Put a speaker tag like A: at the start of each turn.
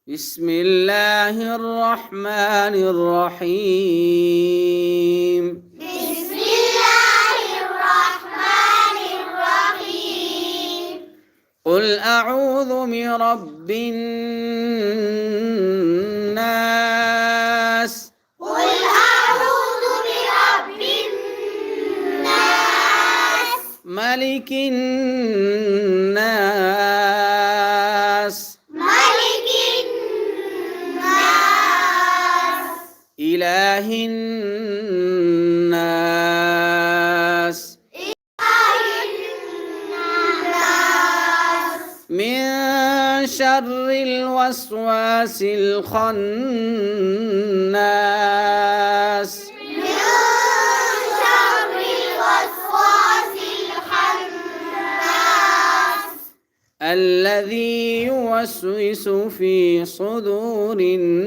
A: بسم الله الرحمن الرحيم.
B: بسم الله الرحمن الرحيم.
A: قل أعوذ برب الناس.
B: قل أعوذ برب الناس.
A: ملك الناس.
B: ملك الناس.
A: إله الناس. من شر الوسواس الخناس.
B: من شر الوسواس الخناس.
A: الذي يوسوس في صدور الناس